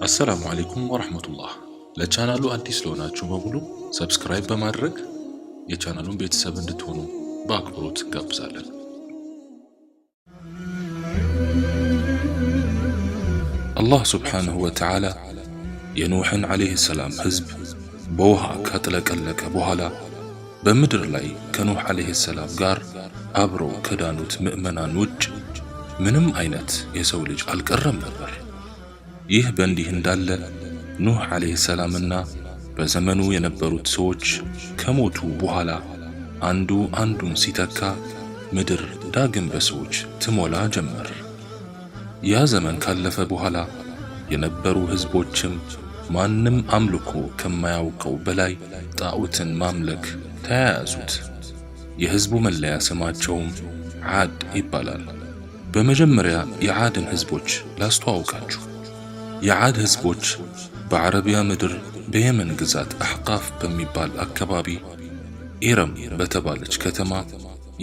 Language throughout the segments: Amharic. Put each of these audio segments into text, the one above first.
አሰላሙ አለይኩም ወራህመቱላህ። ለቻናሉ አዲስ ለሆናችሁ በሙሉ ሰብስክራይብ በማድረግ የቻናሉን ቤተሰብ እንድትሆኑ በአክብሮት እንጋብዛለን። አላህ ሱብሓነሁ ወተዓላ የኑሕን ዓለይሂ ሰላም ሕዝብ በውሃ ካጥለቀለቀ በኋላ በምድር ላይ ከኑሕ ዓለይሂ ሰላም ጋር አብረው ከዳኑት ምእመናን ውጭ ምንም አይነት የሰው ልጅ አልቀረም ነበር። ይህ በእንዲህ እንዳለ ኑሕ ዓለይሂ ሰላምና በዘመኑ የነበሩት ሰዎች ከሞቱ በኋላ አንዱ አንዱን ሲተካ ምድር ዳግም በሰዎች ትሞላ ጀመር። ያ ዘመን ካለፈ በኋላ የነበሩ ሕዝቦችም ማንም አምልኮ ከማያውቀው በላይ ጣዖትን ማምለክ ተያያዙት። የሕዝቡ መለያ ስማቸውም ዓድ ይባላል። በመጀመሪያ የዓድን ሕዝቦች ላስተዋውቃችሁ። የዓድ ሕዝቦች በዓረቢያ ምድር በየመን ግዛት አሕቃፍ በሚባል አካባቢ ኢረም በተባለች ከተማ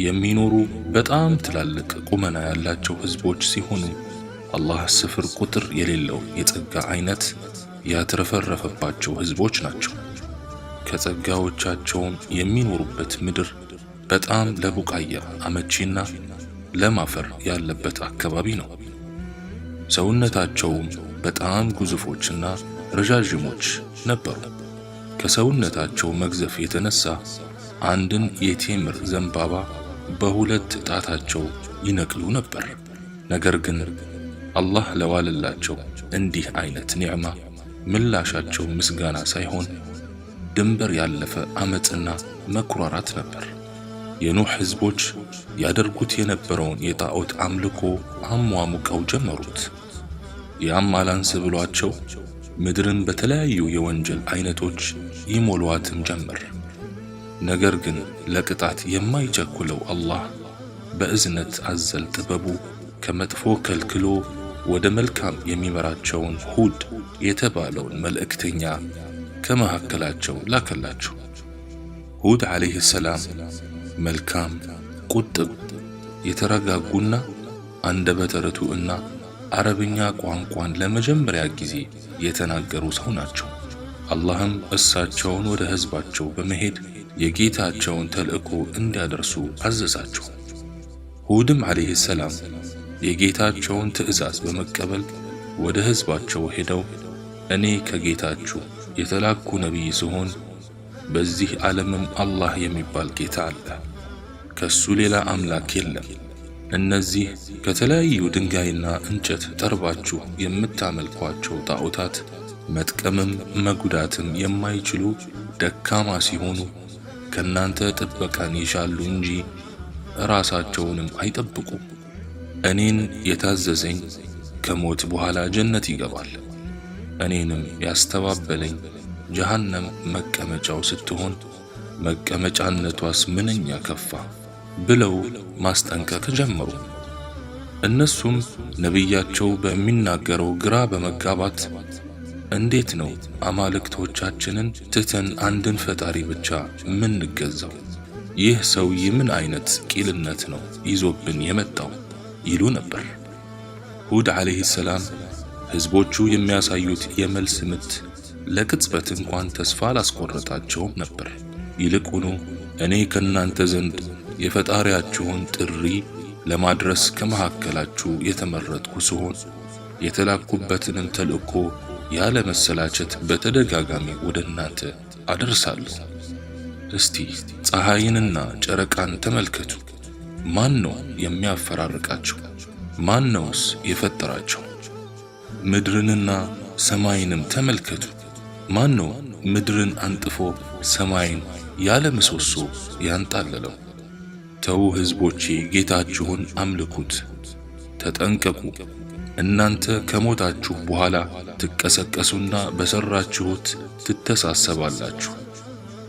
የሚኖሩ በጣም ትላልቅ ቁመና ያላቸው ሕዝቦች ሲሆኑ አላህ ስፍር ቁጥር የሌለው የጸጋ አይነት ያትረፈረፈባቸው ሕዝቦች ናቸው። ከጸጋዎቻቸውም የሚኖሩበት ምድር በጣም ለቡቃያ አመቺና ለም አፈር ያለበት አካባቢ ነው። ሰውነታቸውም በጣም ግዙፎችና ረዣዥሞች ነበሩ። ከሰውነታቸው መግዘፍ የተነሳ አንድን የቴምር ዘንባባ በሁለት ጣታቸው ይነቅሉ ነበር። ነገር ግን አላህ ለዋለላቸው እንዲህ አይነት ኒዕማ ምላሻቸው ምስጋና ሳይሆን ድንበር ያለፈ አመጽና መኩራራት ነበር። የኑሕ ሕዝቦች ያደርጉት የነበረውን የጣዖት አምልኮ አሟሙቀው ጀመሩት። ያም አላንስ ብሏቸው ምድርን በተለያዩ የወንጀል አይነቶች ይሞሏትም ጀመር። ነገር ግን ለቅጣት የማይቸኩለው አላህ በእዝነት አዘል ጥበቡ ከመጥፎ ከልክሎ ወደ መልካም የሚመራቸውን ሁድ የተባለውን መልእክተኛ ከመካከላቸው ላከላቸው። ሁድ ዓለይሂ ሰላም መልካም፣ ቁጥብ፣ የተረጋጉና አንደበተ ርቱዕና አረብኛ ቋንቋን ለመጀመሪያ ጊዜ የተናገሩ ሰው ናቸው። አላህም እሳቸውን ወደ ሕዝባቸው በመሄድ የጌታቸውን ተልእኮ እንዲያደርሱ አዘዛቸው። ሁድም ዓለይሂ ሰላም የጌታቸውን ትእዛዝ በመቀበል ወደ ሕዝባቸው ሄደው እኔ ከጌታችሁ የተላኩ ነቢይ ስሆን በዚህ ዓለምም አላህ የሚባል ጌታ አለ፣ ከሱ ሌላ አምላክ የለም። እነዚህ ከተለያዩ ድንጋይና እንጨት ጠርባችሁ የምታመልኳቸው ጣዖታት መጥቀምም መጉዳትም የማይችሉ ደካማ ሲሆኑ ከናንተ ጥበቃን ይሻሉ እንጂ ራሳቸውንም አይጠብቁም። እኔን የታዘዘኝ ከሞት በኋላ ጀነት ይገባል፣ እኔንም ያስተባበለኝ ጀሃነም መቀመጫው ስትሆን መቀመጫነቷስ ምንኛ ከፋ ብለው ማስጠንቀቅ ጀመሩ። እነሱም ነቢያቸው በሚናገረው ግራ በመጋባት እንዴት ነው አማልክቶቻችንን ትተን አንድን ፈጣሪ ብቻ ምንገዛው? ይህ ሰውዬ ምን አይነት ቂልነት ነው ይዞብን የመጣው ይሉ ነበር። ሁድ ዓለይሂ ሰላም ሕዝቦቹ የሚያሳዩት የመልስ ምት ለቅጽበት እንኳን ተስፋ አላስቆረጣቸውም ነበር። ይልቁኑ እኔ ከናንተ ዘንድ የፈጣሪያችሁን ጥሪ ለማድረስ ከመካከላችሁ የተመረጥኩ ሲሆን የተላኩበትንም ተልእኮ ያለ መሰላቸት በተደጋጋሚ ወደ እናንተ አደርሳለሁ። እስቲ ፀሐይንና ጨረቃን ተመልከቱ። ማን ነው የሚያፈራርቃቸው? ማን ነውስ የፈጠራቸው? ምድርንና ሰማይንም ተመልከቱ። ማን ነው ምድርን አንጥፎ ሰማይን ያለ ምሰሶ ያንጣለለው? ተው ሕዝቦቼ፣ ጌታችሁን አምልኩት፣ ተጠንቀቁ። እናንተ ከሞታችሁ በኋላ ትቀሰቀሱና በሰራችሁት ትተሳሰባላችሁ።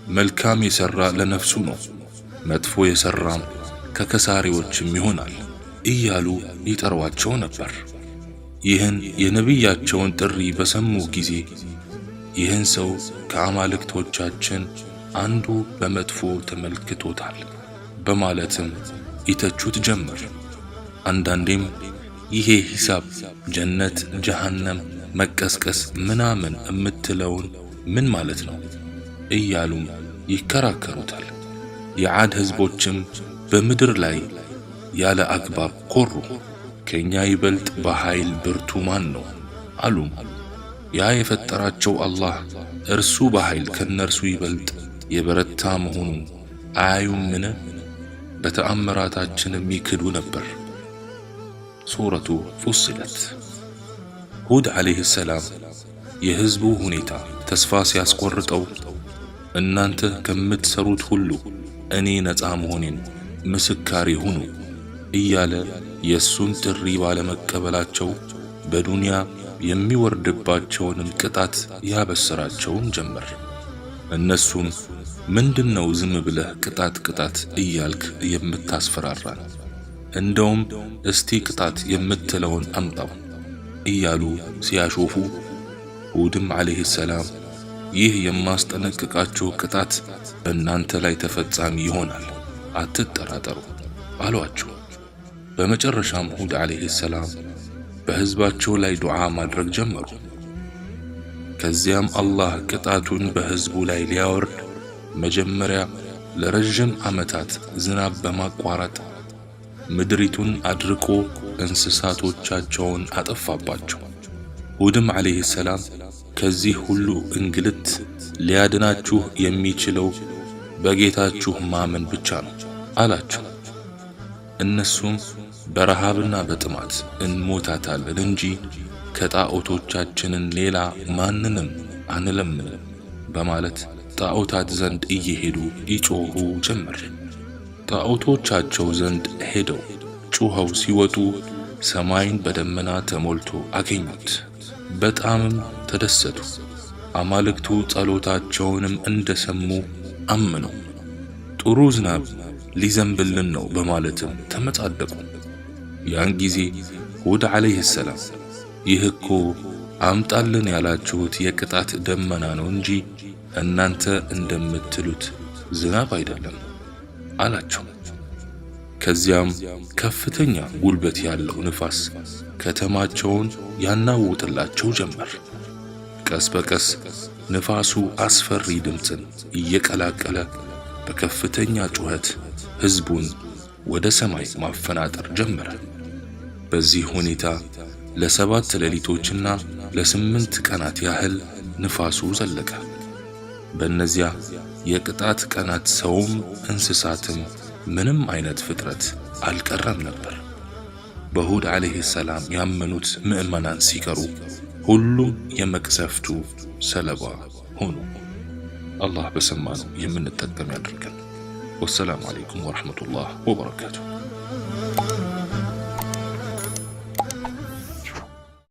መልካም የሰራ ለነፍሱ ነው፣ መጥፎ የሰራም ከከሳሪዎችም ይሆናል እያሉ ይጠሯቸው ነበር። ይህን የነቢያቸውን ጥሪ በሰሙ ጊዜ ይህን ሰው ከአማልክቶቻችን አንዱ በመጥፎ ተመልክቶታል በማለትም ይተቹት ጀመር። አንዳንዴም ይሄ ሂሳብ ጀነት ጀሃነም መቀስቀስ ምናምን እምትለውን ምን ማለት ነው እያሉም ይከራከሩታል። የዓድ ህዝቦችም በምድር ላይ ያለ አግባብ ኮሩ። ከኛ ይበልጥ በኃይል ብርቱ ማን ነው አሉም። ያ የፈጠራቸው አላህ እርሱ በኃይል ከነርሱ ይበልጥ የበረታ መሆኑን አያዩምን? በተአምራታችንም ይክዱ ነበር። ሱረቱ ፉስለት። ሁድ ዓለይሂ ሰላም የህዝቡ ሁኔታ ተስፋ ሲያስቆርጠው እናንተ ከምትሰሩት ሁሉ እኔ ነፃ መሆኔን ምስካሪ ሁኑ እያለ የሱን ጥሪ ባለመቀበላቸው በዱንያ የሚወርድባቸውንም ቅጣት ያበሰራቸውን ጀመር። እነሱም ምንድነው ዝም ብለህ ቅጣት እያልክ የምታስፈራራን? እንደውም እስቲ ቅጣት የምትለውን አምጣው እያሉ ሲያሾፉ ሁድም ዓለይሂ ሰላም ይህ የማስጠነቅቃችሁ ቅጣት በእናንተ ላይ ተፈጻሚ ይሆናል፣ አትጠራጠሩ አሏቸው። በመጨረሻም ሁድ ዓለይሂ ሰላም በህዝባቸው ላይ ዱዓ ማድረግ ጀመሩ። ከዚያም አላህ ቅጣቱን በህዝቡ ላይ ሊያወርድ መጀመሪያ ለረጅም ዓመታት ዝናብ በማቋረጥ ምድሪቱን አድርቆ እንስሳቶቻቸውን አጠፋባቸው። ሁድም ዓለይሂ ሰላም ከዚህ ሁሉ እንግልት ሊያድናችሁ የሚችለው በጌታችሁ ማመን ብቻ ነው አላቸው። እነሱም በረሃብና በጥማት እንሞታታለን እንጂ ከጣዖቶቻችንን ሌላ ማንንም አንለምንም በማለት ጣዖታት ዘንድ እየሄዱ ይጮሁ ጀመር። ጣዖቶቻቸው ዘንድ ሄደው ጩኸው ሲወጡ ሰማይን በደመና ተሞልቶ አገኙት። በጣምም ተደሰቱ። አማልክቱ ጸሎታቸውንም እንደሰሙ አመኑ። ጥሩ ዝናብ ሊዘንብልን ነው በማለትም ተመጻደቁ። ያን ጊዜ ሁድ ዓለይሂ ሰላም ይህ እኮ አምጣልን ያላችሁት የቅጣት ደመና ነው እንጂ እናንተ እንደምትሉት ዝናብ አይደለም አላቸው። ከዚያም ከፍተኛ ጉልበት ያለው ንፋስ ከተማቸውን ያናውጥላቸው ጀመር። ቀስ በቀስ ንፋሱ አስፈሪ ድምፅን እየቀላቀለ በከፍተኛ ጩኸት ህዝቡን ወደ ሰማይ ማፈናጠር ጀመረ። በዚህ ሁኔታ ለ7 ሌሊቶችና ለ8 ቀናት ያህል ንፋሱ ዘለቀ። በእነዚያ የቅጣት ቀናት ሰውም እንስሳትም ምንም አይነት ፍጥረት አልቀረም ነበር። በሁድ ዓለይሂ ሰላም ያመኑት ምዕመናን ሲቀሩ ሁሉም የመቅሰፍቱ ሰለባ ሆኑ። አላህ በሰማነው የምንጠቀም ያድርገን። ወሰላሙ አለይኩም ወረሕመቱላህ ወበረካቱሁ።